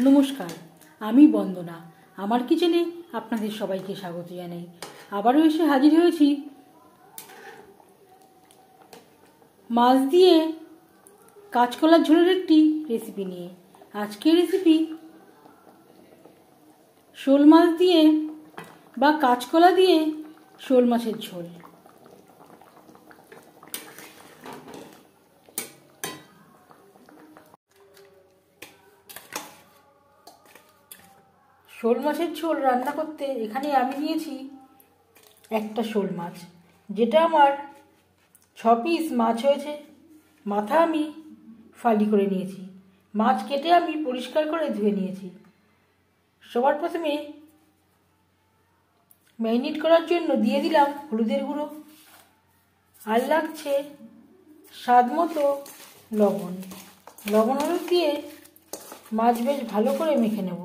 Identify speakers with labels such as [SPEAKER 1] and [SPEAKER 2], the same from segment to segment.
[SPEAKER 1] নমস্কার, আমি বন্দনা। আমার কিচেনে আপনাদের সবাইকে স্বাগত জানাই। আবারও এসে হাজির হয়েছি মাছ দিয়ে কাঁচকলার ঝোলের একটি রেসিপি নিয়ে। আজকের রেসিপি শোল মাছ দিয়ে বা কাঁচকলা দিয়ে শোল মাছের ঝোল। শোল মাছের ঝোল রান্না করতে এখানে আমি নিয়েছি একটা শোল মাছ, যেটা আমার 6 পিস মাছ হয়েছে। মাথা আমি ফালি করে নিয়েছি। মাছ কেটে আমি পরিষ্কার করে ধুয়ে নিয়েছি। সবার প্রথমে ম্যারিনেট করার জন্য দিয়ে দিলাম হলুদের গুঁড়ো, আর লাগছে স্বাদ মতো লবণ। লবণ হলুদ দিয়ে মাছ বেশ ভালো করে মেখে নেব।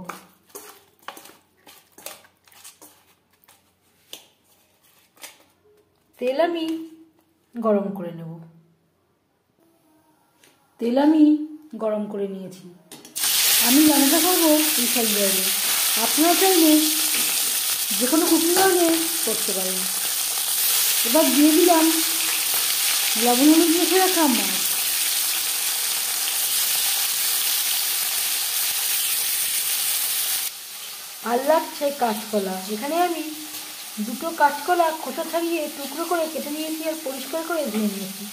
[SPEAKER 1] তেল আমি গরম করে নেব। তেল আমি গরম করে নিয়েছি। আমি রান্নাটা করবো রিফাইন অয়েলে। আপনারা চাইলে যে কোনো কুকিং অয়েলে করতে পারেন। এবার দিয়ে দিলাম লবণ হলুদ মেখে রাখা মাছ। আর লাগছে কাঁচকলা। এখানে আমি 2টো কাঁচকলা খোসা ছাড়িয়ে টুকরো করে কেটে নিয়েছি আর পরিষ্কার করে ধুয়ে নিয়েছি।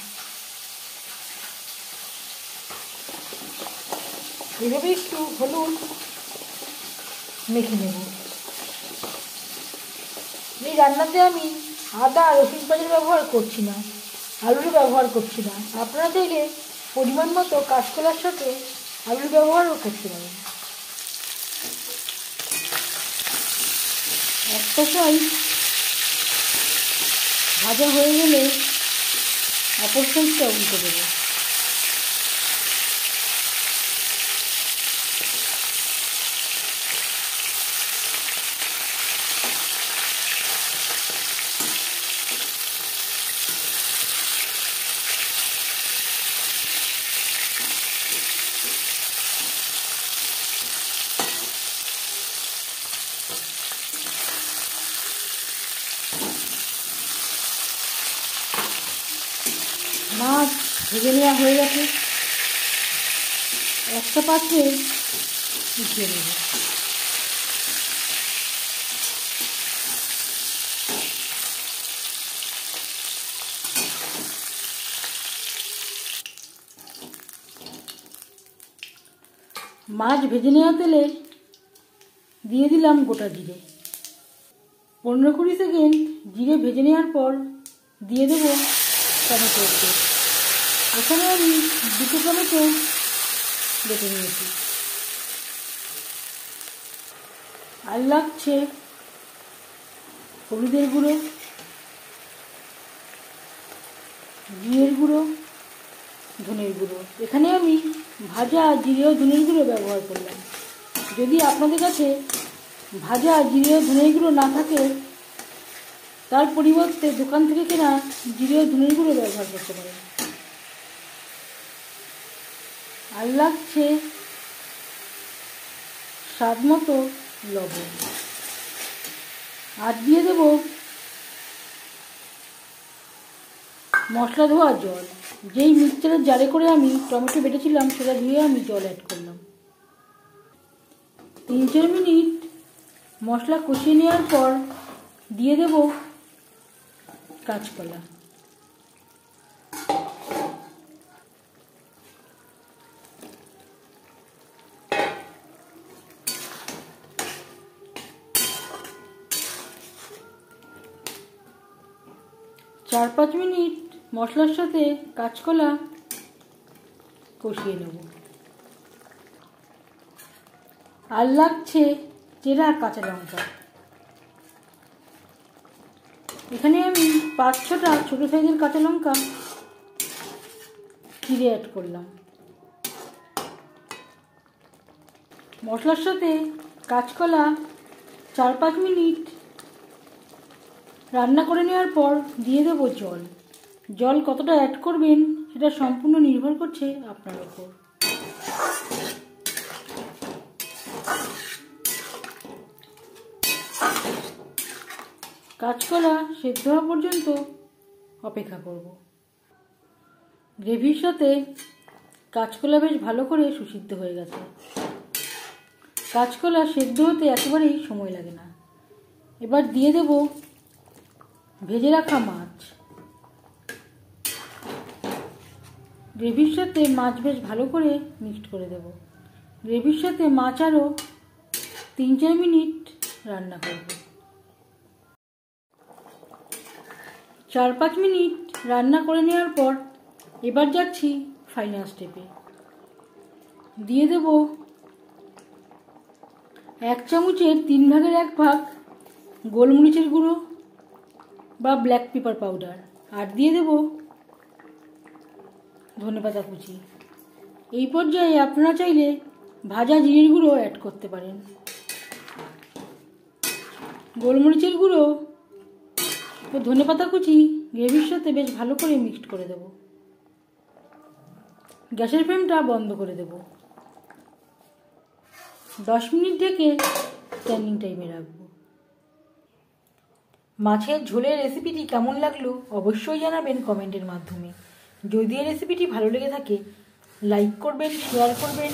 [SPEAKER 1] এভাবে একটু হলুদ মেখে নেব। এই রান্নাতে আমি আদা রসুন পেঁয়াজের ব্যবহার করছি না, আলুর ব্যবহার করছি না। আপনারা চাইলে পরিমাণ মতো কাঁচকলার সাথে আলুর ব্যবহারও করতে পারেন। একটা সাইড ভাজা হয়ে গেলে অপর সাইডটা উল্টে দেবো। মাছ ভেজে নেওয়া হয়ে গেছে। একটা পাত্রে উঠিয়ে নেব। মাছ ভেজে নেওয়া তেলে দিয়ে দিলাম গোটা জিরে। 15-20 সেকেন্ড জিরে ভেজে নেওয়ার পর দিয়ে দেব টমেটো। এখানে আমি 2টো টমেটো বেটে নিয়েছি। আর লাগছে হলুদের গুঁড়ো, জিরের গুঁড়ো, ধনের গুঁড়ো। এখানে আমি ভাজা জিরে ও ধনের গুঁড়ো ব্যবহার করলাম। যদি আপনাদের কাছে ভাজা জিরে ও ধনের গুঁড়ো না থাকে, তার পরিবর্তে দোকান থেকে কেনা জিরে ও ধনের গুঁড়ো ব্যবহার করতে পারেন। আর লাগছে স্বাদ মতো লবণ। আর দিয়ে দেব মশলা ধোয়া জল। যেই মিক্সচারের জারে করে আমি টমেটো বেটেছিলাম সেটা ধুয়ে আমি জল অ্যাড করলাম। 3-4 মিনিট মশলা কষিয়ে নেওয়ার পর দিয়ে দেব কাঁচকলা। চার 5 মিনিট মশলার সাথে কাঁচকলা কষিয়ে নেব। আর লাগছে চেরা কাঁচা লঙ্কা। এখানে আমি 5-6টা ছোটো সাইজের কাঁচা লঙ্কা চিড়ে অ্যাড করলাম। মশলার সাথে কাঁচকলা 4-5 মিনিট রান্না করে নেওয়ার পর দিয়ে দেবো জল। জল কতটা অ্যাড করবেন সেটা সম্পূর্ণ নির্ভর করছে আপনার উপর। কাঁচকলা সেদ্ধ হওয়া পর্যন্ত অপেক্ষা করব। গ্রেভির সাথে কাঁচকলা বেশ ভালো করে সুসিদ্ধ হয়ে গেছে। কাঁচকলা সেদ্ধ হতে একেবারেই সময় লাগে না। এবার দিয়ে দেব ভেজে রাখা মাছ। গ্রেভির সাথে মাছ বেশ ভালো করে মিক্সড করে দেব। গ্রেভির সাথে মাছ আরও 3-4 মিনিট রান্না করব। 4-5 মিনিট রান্না করে নেওয়ার পর এবার যাচ্ছি ফাইনাল স্টেপে। দিয়ে দেব 1 চামচের 3 ভাগের 1 ভাগ গোলমরিচের গুঁড়ো বা ব্ল্যাক পেপার পাউডার, আর দিয়ে দেব ধনেপাতা কুচি। এই পর্যায়ে আপনারা চাইলে ভাজা জিরের গুঁড়ো অ্যাড করতে পারেন। গোলমরিচের গুঁড়ো ও ধনেপাতা কুচি গ্রেভির সাথে বেশ ভালো করে মিক্সড করে দেব। গ্যাসের ফ্লেমটা বন্ধ করে দেব। 10 মিনিট ঢেকে স্ট্যান্ডিং টাইমে রাখবো। মাছের ঝোলের রেসিপিটি কেমন লাগলো অবশ্যই জানাবেন কমেন্টের মাধ্যমে। যদি এই রেসিপিটি ভালো লেগে থাকে লাইক করবেন, শেয়ার করবেন,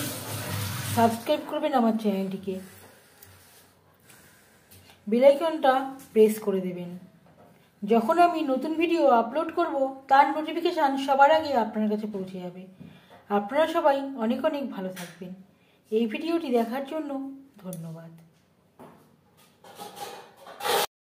[SPEAKER 1] সাবস্ক্রাইব করবেন আমার চ্যানেলটিকে, বেল আইকনটা প্রেস করে দেবেন। যখন আমি নতুন ভিডিও আপলোড করব তার নোটিফিকেশান সবার আগে আপনার কাছে পৌঁছে যাবে। আপনারা সবাই অনেক অনেক ভালো থাকবেন। এই ভিডিওটি দেখার জন্য ধন্যবাদ।